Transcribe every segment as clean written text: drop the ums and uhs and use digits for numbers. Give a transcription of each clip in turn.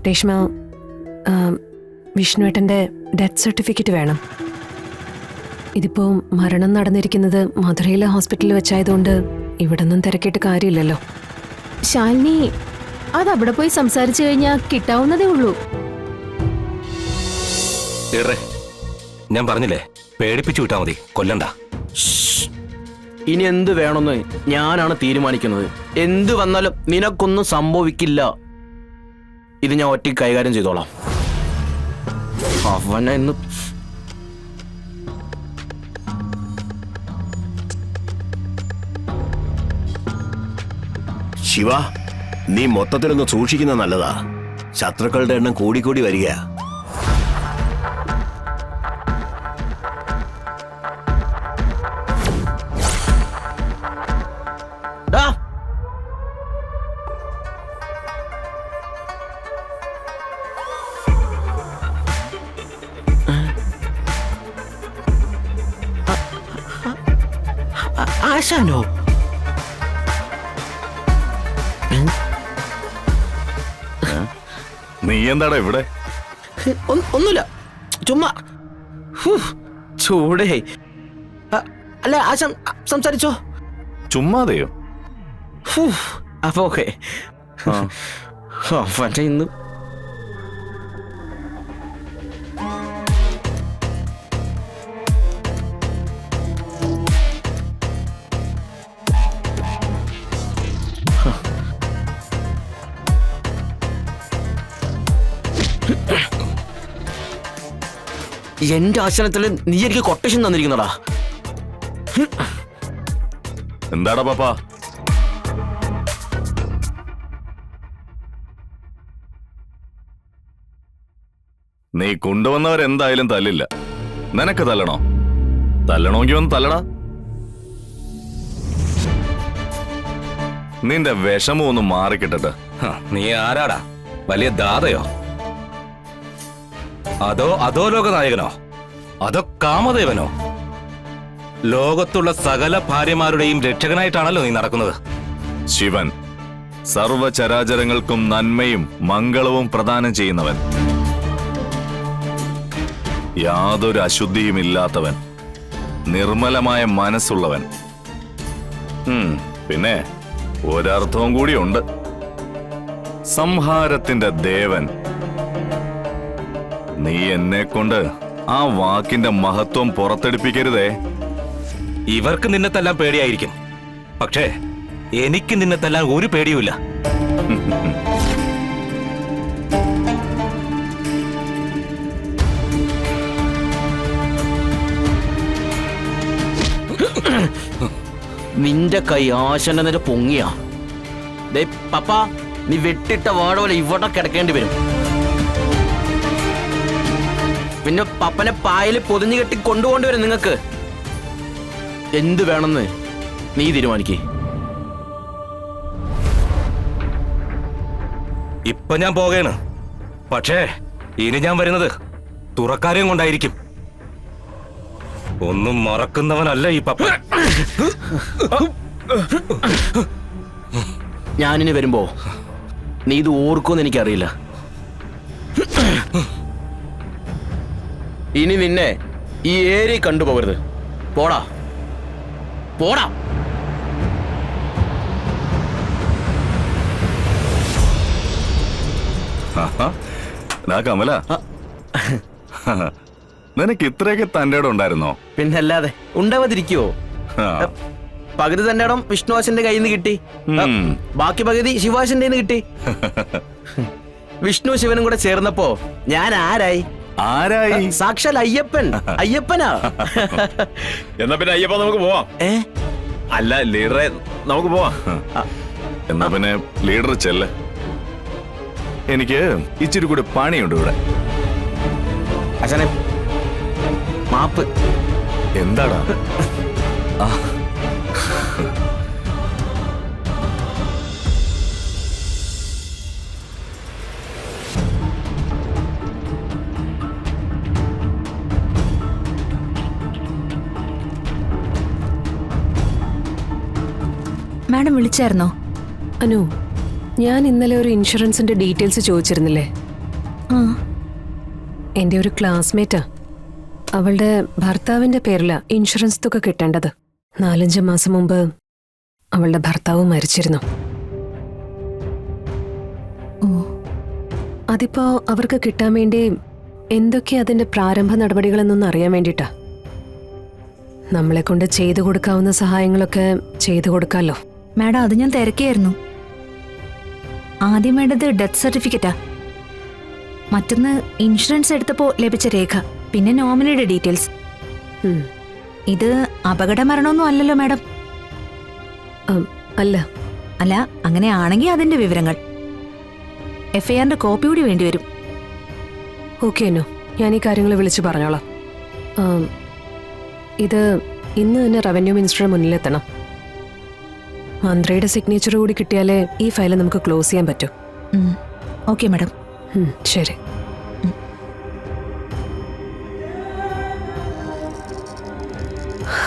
Reshma, വിഷ്ണുവേട്ടൻ്റെ death certificate വേണം. ഇതിപ്പോൾ മരണം നടന്നിരിക്കുന്നത് മധുരയിലെ ഹോസ്പിറ്റലിൽ വെച്ചായതുകൊണ്ട് ഇവിടെ നിന്നും തിരക്കിയിട്ട് കാര്യമില്ലല്ലോ. ശാലിനി, അത് അവിടെ പോയി സംസാരിച്ചു കഴിഞ്ഞാൽ കിട്ടാവുന്നതേ ഉള്ളൂ. ഞാൻ പറഞ്ഞില്ലേ, പേടിപ്പിച്ചു വിട്ടാ മതി, കൊല്ലണ്ട. ഇനി എന്ത് വേണമെന്ന് ഞാനാണ് തീരുമാനിക്കുന്നത്. എന്ത് വന്നാലും നിനക്കൊന്നും സംഭവിക്കില്ല. ഇത് ഞാൻ ഒറ്റയ്ക്ക് കൈകാര്യം ചെയ്തോളാം. അവനെ ഇന്ന് ശിവ, നീ മൊത്തത്തിലൊന്ന് സൂക്ഷിക്കുന്ന നല്ലതാ. ശത്രുക്കളുടെ എണ്ണം കൂടിക്കൂടി വരിക. ആശാനോ? നീ എന്താടാ ഇവിടെ? ഒന്നുമില്ല, ചുമ്മാ. ചൂടേ. അല്ല, ആശാൻ സംസാരിച്ചോ? ചുമ്മാതെയോ? അപ്പൊ ഓക്കെ. അവന്റെ ഇന്ന് എന്റെ ആശനത്തില് നീ എനിക്ക് കൊട്ടേഷൻ തന്നിരിക്കുന്നടാ. എന്താടാ പാപ്പാ? നീ കൊണ്ടുവന്നവരെന്തായാലും തല്ലില്ല. നിനക്ക് തല്ലണോ? തല്ലണമെങ്കിൽ ഒന്ന് തല്ലടാ. നിന്റെ വിഷമം ഒന്ന് മാറിക്കിട്ടട്ടെ. നീ ആരാടാ? വലിയ ദാതയോ? അതോ അധോലോക നായകനോ? അതോ കാമദേവനോ? ലോകത്തുള്ള സകല ഭാര്യമാരുടെയും രക്ഷകനായിട്ടാണല്ലോ നീ നടക്കുന്നത്. ശിവൻ, സർവചരാചരങ്ങൾക്കും നന്മയും മംഗളവും പ്രദാനം ചെയ്യുന്നവൻ, യാതൊരു അശുദ്ധിയും ഇല്ലാത്തവൻ, നിർമ്മലമായ മനസ്സുള്ളവൻ. പിന്നെ ഒരർത്ഥവും കൂടിയുണ്ട്, സംഹാരത്തിന്റെ ദേവൻ. നീ എന്നെ കൊണ്ട് ആ വാക്കിന്റെ മഹത്വം പുറത്തെടുപ്പിക്കരുതേ. ഇവർക്ക് നിന്നെ തല്ലാൻ പേടിയായിരിക്കും, പക്ഷേ എനിക്ക് നിന്നെ തല്ലാൻ ഒരു പേടിയുമില്ല. നിന്റെ കൈ ആശന്റെ നേരെ പൊങ്ങിയാ പപ്പ, നീ വെട്ടിട്ട വാഴ പോലെ ഇവിടെ കിടക്കേണ്ടി വരും. പിന്നെ പപ്പനെ പായല് പൊതിഞ്ഞു കെട്ടി കൊണ്ടുപോകേണ്ടി വരും നിങ്ങൾക്ക്. എന്ത് വേണമെന്ന് നീ തീരുമാനിക്കേ. ഇപ്പൊ ഞാൻ പോകേണ്, പക്ഷേ ഇനി ഞാൻ വരുന്നത് തുറക്കാരെയും കൊണ്ടായിരിക്കും. ഒന്നും മറക്കുന്നവനല്ല ഈ പപ്പ. ഞാനിനി വരുമ്പോ നീ ഇത് ഓർക്കുമെന്ന് എനിക്കറിയില്ല. ഇനി നിന്നെ ഈ ഏരിയ കണ്ടുപോകരുത്. പോടാ പോടാ. കമല, നിനക്ക് ഇത്രയൊക്കെ തന്റെ ഇടം ഉണ്ടായിരുന്നോ? പിന്നല്ലാതെ ഉണ്ടാവാതിരിക്കുവോ? പകുതി തന്റെ ഇടം വിഷ്ണുവാശന്റെ കയ്യിൽ നിന്ന് കിട്ടി, ബാക്കി പകുതി ശിവാശന്റെ കിട്ടി. വിഷ്ണു ശിവനും കൂടെ ചേർന്നപ്പോ ഞാൻ ആരായി? സാക്ഷാൽ അയ്യപ്പൻ. അയ്യപ്പനാ. എന്നാ പിന്നെ അയ്യപ്പ നമുക്ക് പോവാം. അല്ല ലീഡറെ, നമുക്ക് പോവാം. എന്നാ പിന്നെ ലീഡർ ചെല്ല്. എനിക്ക് ഇച്ചിരി കൂടി പണിയുണ്ട് ഇവിടെ. അച്ഛനെ മാപ്പ്. എന്താടാ? മാഡം വിളിച്ചായിരുന്നോ? അനു, ഞാൻ ഇന്നലെ ഒരു ഇൻഷുറൻസിന്റെ ഡീറ്റെയിൽസ് ചോദിച്ചിരുന്നില്ലേ? ആ എൻ്റെ ഒരു ക്ലാസ്മേറ്റാ. അവളുടെ ഭർത്താവിന്റെ പേരിലാ ഇൻഷുറൻസ് തുക കിട്ടേണ്ടത്. 4-5 മാസം മുമ്പ് അവളുടെ ഭർത്താവ് മരിച്ചിരുന്നു. അതിപ്പോ അവർക്ക് കിട്ടാൻ വേണ്ടി എന്തൊക്കെയാ അതിന്റെ പ്രാരംഭ നടപടികളെന്നൊന്ന് അറിയാൻ വേണ്ടിട്ടാ. നമ്മളെ കൊണ്ട് ചെയ്തു കൊടുക്കാവുന്ന സഹായങ്ങളൊക്കെ ചെയ്തു കൊടുക്കാമല്ലോ. മാഡം, അത് ഞാൻ തിരക്കിയായിരുന്നു. ആദ്യം വേണ്ടത് ഡെത്ത് സർട്ടിഫിക്കറ്റാ. മറ്റൊന്ന് ഇൻഷുറൻസ് എടുത്തപ്പോൾ ലഭിച്ച രേഖ, പിന്നെ നോമിനിയുടെ ഡീറ്റെയിൽസ്. ഉം. ഇത് അപകട മരണമൊന്നും അല്ലല്ലോ മാഡം? അല്ല. അല്ല, അങ്ങനെയാണെങ്കിൽ അതിന്റെ വിവരങ്ങൾ. FIRന്റെ കോപ്പി കൂടി വേണ്ടിവരും. ഓക്കെ അന്നു, ഞാൻ ഈ കാര്യങ്ങൾ വിളിച്ചു പറഞ്ഞോളാം. ഇത് ഇന്ന് തന്നെ റവന്യൂ മിനിസ്റ്ററുടെ മുന്നിലെത്തണം. മന്ത്രിയുടെ സിഗ്നേച്ചർ കൂടി കിട്ടിയാലേ ഈ ഫയൽ നമുക്ക് ക്ലോസ് ചെയ്യാൻ പറ്റൂ. Okay madam. ശരി.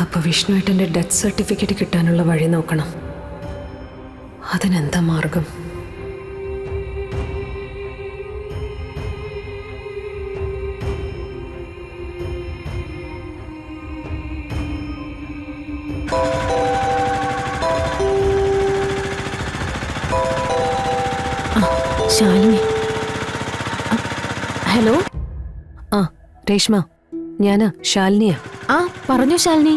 അപ്പൊ വിഷ്ണുവേട്ടന്റെ ഡെത്ത് സർട്ടിഫിക്കറ്റ് കിട്ടാനുള്ള വഴി നോക്കണം. അതിനെന്താ മാർഗം? ശാലിനി. ഹലോ. ആ രേഷ്മ, ഞാനാ ശാലിനിയാ. ആ പറഞ്ഞു ശാലിനി.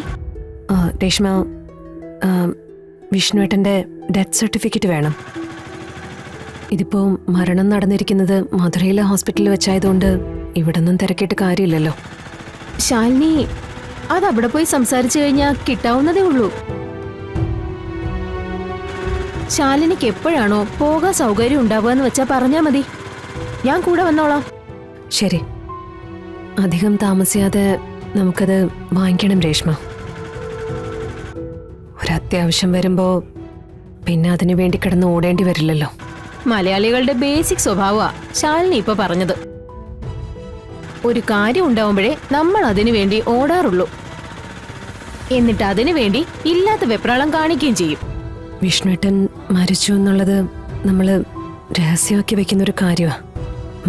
രേഷ്മ, വിഷ്ണുവേട്ടന്റെ ഡെത്ത് സർട്ടിഫിക്കറ്റ് വേണം. ഇതിപ്പോ മരണം നടന്നിരിക്കുന്നത് മധുരയിലെ ഹോസ്പിറ്റലിൽ വെച്ചായതുകൊണ്ട് ഇവിടെ ഒന്നും തിരക്കിയിട്ട് കാര്യമില്ലല്ലോ. ശാലിനി, അത് അവിടെ പോയി സംസാരിച്ചു കഴിഞ്ഞാൽ കിട്ടാവുന്നതേ ഉള്ളൂ. ശാലിനിക്ക് എപ്പോഴാണോ പോകാൻ സൗകര്യം ഉണ്ടാവുക എന്ന് വെച്ചാൽ പറഞ്ഞാൽ മതി. ഞാൻ കൂടെ വന്നോളാം. ശരി, അധികം താമസിയാതെ നമുക്കത് വാങ്ങിക്കണം രേഷ്മ. ഒരത്യാവശ്യം വരുമ്പോ പിന്നെ അതിനു വേണ്ടി കിടന്ന് ഓടേണ്ടി വരില്ലല്ലോ. മലയാളികളുടെ ബേസിക് സ്വഭാവമാ ശാലിനി ഇപ്പൊ പറഞ്ഞത്. ഒരു കാര്യം ഉണ്ടാവുമ്പോഴേ നമ്മൾ അതിനു വേണ്ടി ഓടാറുള്ളൂ. എന്നിട്ട് അതിനു വേണ്ടി ഇല്ലാത്ത വെപ്രാളം കാണിക്കുകയും ചെയ്യും. വിഷ്ണുവേട്ടൻ മരിച്ചു എന്നുള്ളത് നമ്മള് രഹസ്യമാക്കി വെക്കുന്നൊരു കാര്യമാ.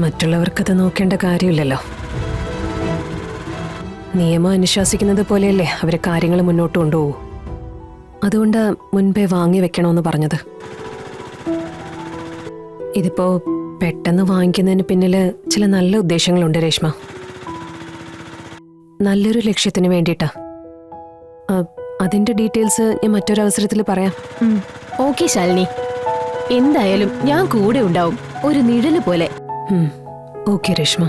മറ്റുള്ളവർക്കത് നോക്കേണ്ട കാര്യമില്ലല്ലോ. നിയമം അനുശാസിക്കുന്നത് പോലെയല്ലേ അവര് കാര്യങ്ങൾ മുന്നോട്ട് കൊണ്ടുപോകൂ. അതുകൊണ്ട് മുൻപേ വാങ്ങി വെക്കണമെന്ന് പറഞ്ഞത്. ഇതിപ്പോ പെട്ടെന്ന് വാങ്ങിക്കുന്നതിന് പിന്നില് ചില നല്ല ഉദ്ദേശങ്ങളുണ്ട് രേഷ്മ. നല്ലൊരു ലക്ഷ്യത്തിന് വേണ്ടിയിട്ടാ. അതിന്റെ ഡീറ്റെയിൽസ് ഞാൻ മറ്റൊരവസരത്തിൽ പറയാം. ഓക്കെ ശാലിനി, എന്തായാലും ഞാൻ കൂടെ ഉണ്ടാവും, ഒരു നിഴല് പോലെ. ഓക്കെ രേഷ്മ.